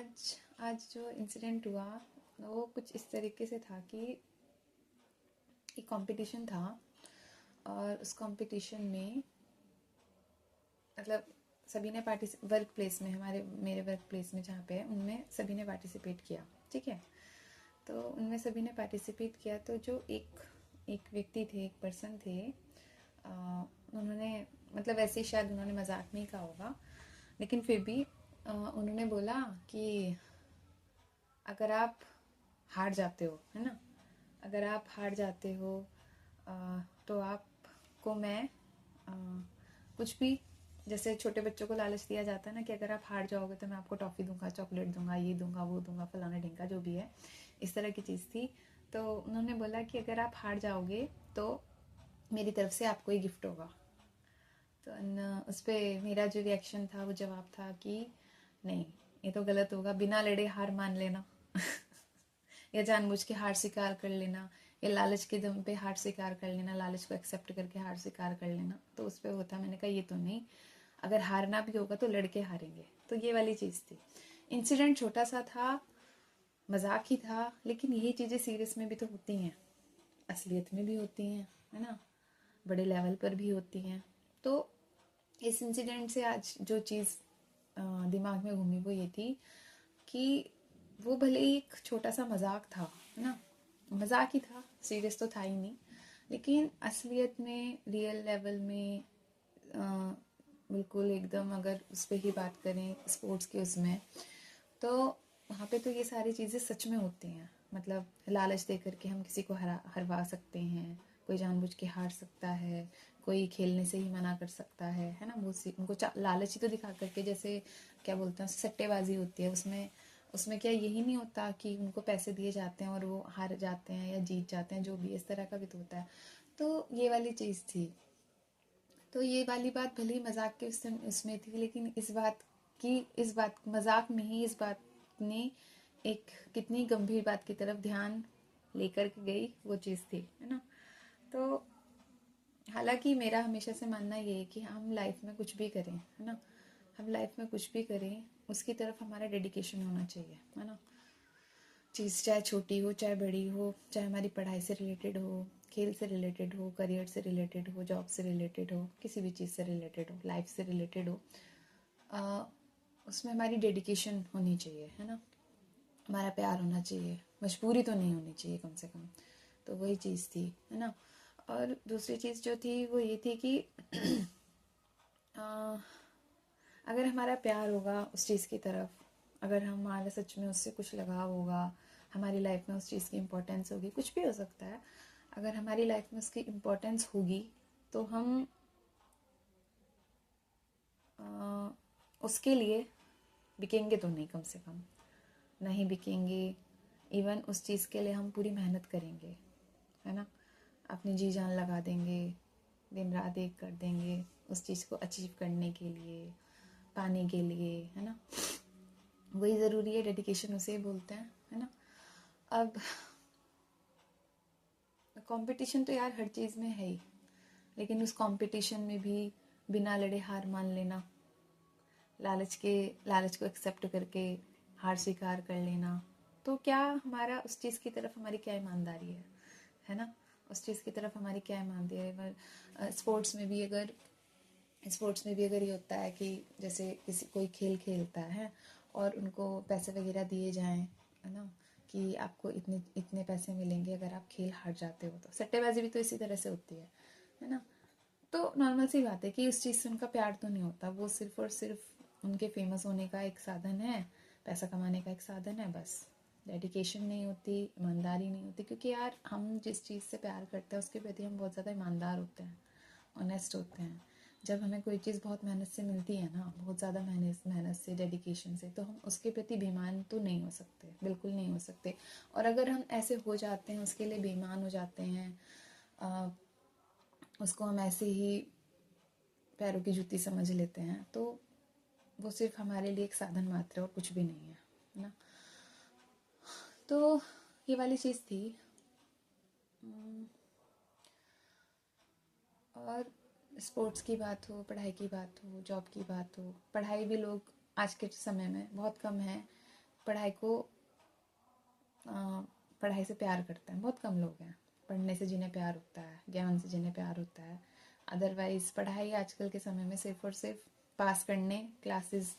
आज आज जो इंसिडेंट हुआ वो कुछ इस तरीके से था कि एक कंपटीशन था और उस कंपटीशन में मतलब सभी ने वर्क प्लेस में मेरे वर्क प्लेस में जहाँ पे है उनमें सभी ने पार्टिसिपेट किया। ठीक है, तो उनमें सभी ने पार्टिसिपेट किया। तो जो एक एक व्यक्ति थे, एक पर्सन थे, उन्होंने मतलब ऐसे ही शायद उन्होंने मजाक में ही कहा होगा, लेकिन फिर भी उन्होंने बोला कि अगर आप हार जाते हो, है ना, अगर आप हार जाते हो तो आपको मैं कुछ भी, जैसे छोटे बच्चों को लालच दिया जाता है ना कि अगर आप हार जाओगे तो मैं आपको टॉफ़ी दूंगा, चॉकलेट दूंगा, ये दूंगा, वो दूंगा, फलाना ढिंका, जो भी है, इस तरह की चीज़ थी। तो उन्होंने बोला कि अगर आप हार जाओगे तो मेरी तरफ से आपको ही गिफ्ट होगा। तो उस पर मेरा जो रिएक्शन था, वो जवाब था कि नहीं, ये तो गलत होगा, बिना लड़े हार मान लेना या जानबूझ के हार स्वीकार कर लेना, या लालच के दम पे हार स्वीकार कर लेना, लालच को एक्सेप्ट करके हार स्वीकार कर लेना, तो उस पर होता। मैंने कहा ये तो नहीं, अगर हारना भी होगा तो लड़के हारेंगे। तो ये वाली चीज़ थी। इंसिडेंट छोटा सा था, मजाक ही था, लेकिन यही चीज़ें सीरियस में भी तो होती हैं, असलियत में भी होती हैं, है ना, बड़े लेवल पर भी होती हैं। तो इस इंसिडेंट से आज जो चीज़ दिमाग में घूमी वो ये थी कि वो भले ही एक छोटा सा मजाक था, है ना, मजाक ही था, सीरियस तो था ही नहीं, लेकिन असलियत में, रियल लेवल में, बिल्कुल एकदम अगर उस पर ही बात करें स्पोर्ट्स के उसमें, तो वहाँ पे तो ये सारी चीज़ें सच में होती हैं। मतलब लालच दे करके हम किसी को हरवा सकते हैं, कोई जानबूझ के हार सकता है, कोई खेलने से ही मना कर सकता है ना। बहुत सी उनको लालच ही तो दिखा करके, जैसे क्या बोलते हैं, सट्टेबाजी होती है, उसमें उसमें क्या यही नहीं होता कि उनको पैसे दिए जाते हैं और वो हार जाते हैं या जीत जाते हैं, जो भी इस तरह का भी तो होता है। तो ये वाली चीज़ थी। तो ये वाली बात भले ही मजाक के उसमें थी, लेकिन इस बात मजाक में ही इस बात ने एक कितनी गंभीर बात की तरफ ध्यान लेकर के गई, वो चीज़ थी, है ना। तो हालांकि मेरा हमेशा से मानना ये है कि हम लाइफ में कुछ भी करें, है ना, हम लाइफ में कुछ भी करें उसकी तरफ हमारा डेडिकेशन होना चाहिए, है ना। चीज़ चाहे छोटी हो चाहे बड़ी हो, चाहे हमारी पढ़ाई से रिलेटेड हो, खेल से रिलेटेड हो, करियर से रिलेटेड हो, जॉब से रिलेटेड हो, किसी भी चीज़ से रिलेटेड हो, लाइफ से रिलेटेड हो, उसमें हमारी डेडिकेशन होनी चाहिए, है ना, हमारा प्यार होना चाहिए, मजबूरी तो नहीं होनी चाहिए कम से कम। तो वही चीज़ थी, है ना। और दूसरी चीज़ जो थी वो ये थी कि अगर हमारा प्यार होगा उस चीज़ की तरफ, अगर हमारा सच में उससे कुछ लगाव होगा, हमारी लाइफ में उस चीज़ की इम्पोर्टेंस होगी, कुछ भी हो सकता है, अगर हमारी लाइफ में उसकी इम्पोर्टेंस होगी तो हम उसके लिए बिकेंगे तो नहीं, कम से कम नहीं बिकेंगे। इवन उस चीज़ के लिए हम पूरी मेहनत करेंगे, है ना, अपनी जी जान लगा देंगे, दिन रात एक कर देंगे उस चीज़ को अचीव करने के लिए, पाने के लिए, है ना। वही ज़रूरी है, डेडिकेशन उसे बोलते हैं, है ना। अब कंपटीशन तो यार हर चीज़ में है ही, लेकिन उस कंपटीशन में भी बिना लड़े हार मान लेना, लालच को एक्सेप्ट करके हार स्वीकार कर लेना, तो क्या हमारा उस चीज़ की तरफ हमारी क्या ईमानदारी है ना, उस चीज़ की तरफ हमारी क्या ईमानदारी है। स्पोर्ट्स में भी अगर ये होता है कि जैसे कोई खेल खेलता है और उनको पैसे वगैरह दिए जाएं, है ना, कि आपको इतने इतने पैसे मिलेंगे अगर आप खेल हार जाते हो, तो सट्टेबाजी भी तो इसी तरह से होती है ना। तो नॉर्मल सी बात है कि उस चीज़ से उनका प्यार तो नहीं होता, वो सिर्फ और सिर्फ उनके फेमस होने का एक साधन है, पैसा कमाने का एक साधन है, बस। डेडिकेशन नहीं होती, ईमानदारी नहीं होती, क्योंकि यार हम जिस चीज़ से प्यार करते हैं उसके प्रति हम बहुत ज़्यादा ईमानदार होते हैं, ऑनेस्ट होते हैं। जब हमें कोई चीज़ बहुत मेहनत से मिलती है ना, बहुत ज़्यादा मेहनत से, डेडिकेशन से, तो हम उसके प्रति बेईमान तो नहीं हो सकते, बिल्कुल नहीं हो सकते। और अगर हम ऐसे हो जाते हैं, उसके लिए बेईमान हो जाते हैं, उसको हम ऐसे ही पैरों की जूती समझ लेते हैं, तो वो सिर्फ हमारे लिए एक साधन मात्र है और कुछ भी नहीं है ना। तो ये वाली चीज़ थी। और स्पोर्ट्स की बात हो, पढ़ाई की बात हो, जॉब की बात हो, पढ़ाई भी लोग आज के समय में बहुत कम है पढ़ाई को पढ़ाई से प्यार करते हैं, बहुत कम लोग हैं। पढ़ने से जिन्हें प्यार होता है, ज्ञान से जिन्हें प्यार होता है। अदरवाइज़ पढ़ाई आजकल के समय में सिर्फ और सिर्फ पास करने, क्लासेस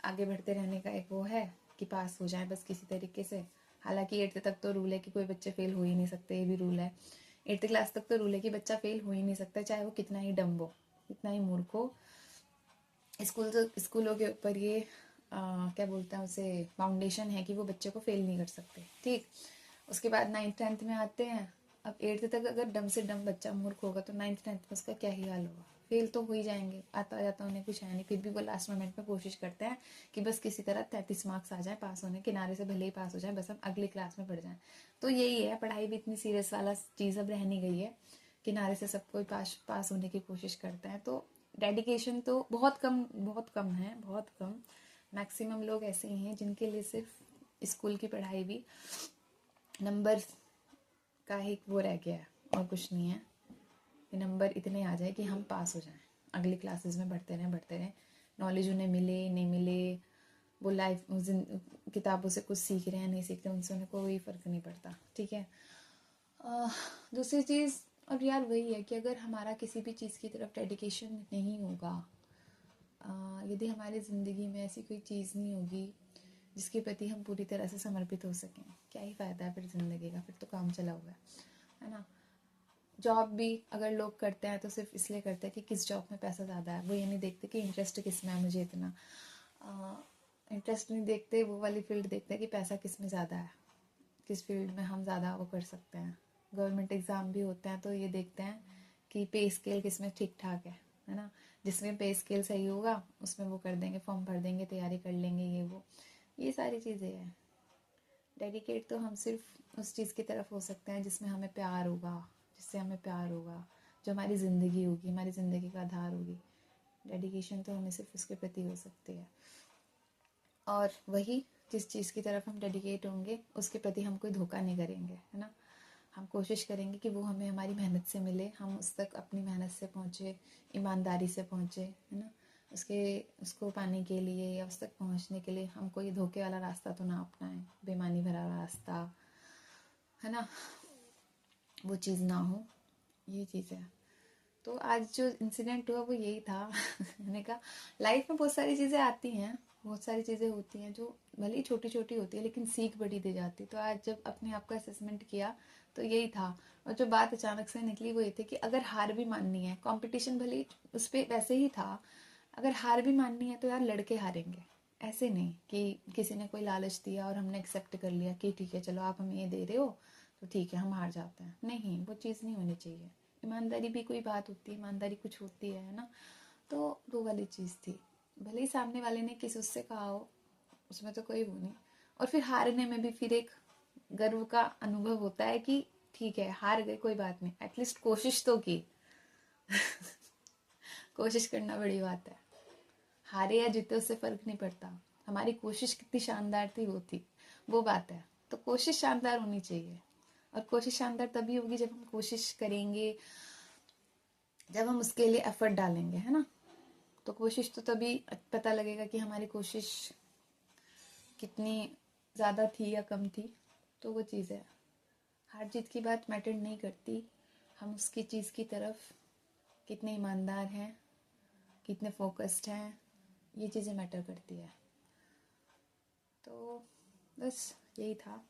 आगे बढ़ते रहने का एक वो है कि पास हो जाए बस किसी तरीके से। हालांकि 8th तक तो रूल है कि कोई बच्चे फेल हो ही नहीं सकते, ये भी रूल है। 8th क्लास तक तो रूल है कि बच्चा फेल हो ही नहीं सकता, चाहे वो कितना ही डम्ब हो, कितना ही मूर्ख हो। स्कूलों के ऊपर ये क्या बोलते हैं उसे, फाउंडेशन है कि वो बच्चे को फेल नहीं कर सकते। ठीक, उसके बाद 9th 10th में आते हैं। अब 8th तक अगर डम से डम बच्चा मूर्ख होगा तो 9th 10th में उसका क्या ही हाल होगा। फेल तो हो ही जाएंगे, आता जाता उन्हें कुछ है नहीं, फिर भी वो लास्ट मोमेंट में कोशिश करते हैं कि बस किसी तरह 33 मार्क्स आ जाए, पास होने किनारे से भले ही पास हो जाए, बस हम अगली क्लास में बढ़ जाएं। तो यही है, पढ़ाई भी इतनी सीरियस वाला चीज़ अब रह नहीं गई है। किनारे से सब कोई पास होने की कोशिश करता है। तो डेडिकेशन तो बहुत कम है, बहुत कम। मैक्सिमम लोग ऐसे ही हैं जिनके लिए सिर्फ स्कूल की पढ़ाई भी नंबर का ही वो रह गया है और कुछ नहीं है। कि नंबर इतने आ जाए कि हम पास हो जाएं, अगली क्लासेस में बढ़ते रहें। नॉलेज उन्हें मिले नहीं मिले, वो लाइफ किताबों से कुछ सीख रहे हैं नहीं सीख रहे, उनसे उन्हें कोई फ़र्क नहीं पड़ता। ठीक है। दूसरी चीज़, और यार वही है कि अगर हमारा किसी भी चीज़ की तरफ डेडिकेशन नहीं होगा, यदि हमारी ज़िंदगी में ऐसी कोई चीज़ नहीं होगी जिसके प्रति हम पूरी तरह से समर्पित हो सकें, क्या ही फ़ायदा है फिर ज़िंदगी का, फिर तो काम चला हुआ है ना। जॉब भी अगर लोग करते हैं तो सिर्फ इसलिए करते हैं कि किस जॉब में पैसा ज़्यादा है, वो ये नहीं देखते कि इंटरेस्ट किस में है मुझे इतना। इंटरेस्ट नहीं देखते, वो वाली फील्ड देखते हैं कि पैसा किस में ज़्यादा है, किस फील्ड में हम ज़्यादा वो कर सकते हैं। गवर्नमेंट एग्ज़ाम भी होते हैं तो ये देखते हैं कि पे स्केल किस में ठीक ठाक है ना। जिसमें पे स्केल सही होगा उसमें वो कर देंगे, फॉर्म भर देंगे, तैयारी कर लेंगे, ये सारी चीज़ें हैं। डेडिकेट तो हम सिर्फ उस चीज़ की तरफ हो सकते हैं जिसमें हमें प्यार होगा, जिससे हमें प्यार होगा, जो हमारी ज़िंदगी होगी, हमारी ज़िंदगी का आधार होगी। डेडिकेशन तो हमें सिर्फ उसके प्रति हो सकती है। और वही, जिस चीज़ की तरफ हम डेडिकेट होंगे उसके प्रति हम कोई धोखा नहीं करेंगे, है ना। हम कोशिश करेंगे कि वो हमें हमारी मेहनत से मिले, हम उस तक अपनी मेहनत से पहुँचे, ईमानदारी से पहुँचे, है ना। उसको पाने के लिए या उस तक पहुँचने के लिए हम कोई धोखे वाला रास्ता तो ना अपनाएं, बेईमानी भरा रास्ता, है ना, वो चीज़ ना हो। ये चीज़ है। तो आज जो इंसिडेंट हुआ वो यही था। मैंने कहा लाइफ में बहुत सारी चीज़ें आती हैं, बहुत सारी चीज़ें होती हैं जो भले ही छोटी छोटी होती है लेकिन सीख बड़ी दे जाती। तो आज जब अपने आप का असेसमेंट किया तो यही था। और जो बात अचानक से निकली वो ये थी कि अगर हार भी माननी है, कंपटीशन भले ही उस पर वैसे ही था, अगर हार भी माननी है तो यार लड़के हारेंगे। ऐसे नहीं कि किसी ने कोई लालच दिया और हमने एक्सेप्ट कर लिया कि ठीक है चलो आप हमें ये दे रहे हो तो ठीक है हम हार जाते हैं। नहीं, वो चीज़ नहीं होनी चाहिए। ईमानदारी भी कोई बात होती है, ईमानदारी कुछ होती है ना। तो वो वाली चीज़ थी। भले ही सामने वाले ने किस उससे कहा हो, उसमें तो कोई वो नहीं। और फिर हारने में भी फिर एक गर्व का अनुभव होता है कि ठीक है हार गए कोई बात नहीं, एटलीस्ट कोशिश तो की। कोशिश करना बड़ी बात है। हारे या जीते उससे फर्क नहीं पड़ता, हमारी कोशिश कितनी शानदार थी वो बात है। तो कोशिश शानदार होनी चाहिए, और कोशिश शानदार तभी होगी जब हम कोशिश करेंगे, जब हम उसके लिए एफर्ट डालेंगे, है ना। तो कोशिश तो तभी पता लगेगा कि हमारी कोशिश कितनी ज़्यादा थी या कम थी। तो वो चीज़ है, हार जीत की बात मैटर नहीं करती, हम उसकी चीज़ की तरफ कितने ईमानदार हैं, कितने फोकस्ड हैं, ये चीज़ें मैटर करती है। तो बस यही था।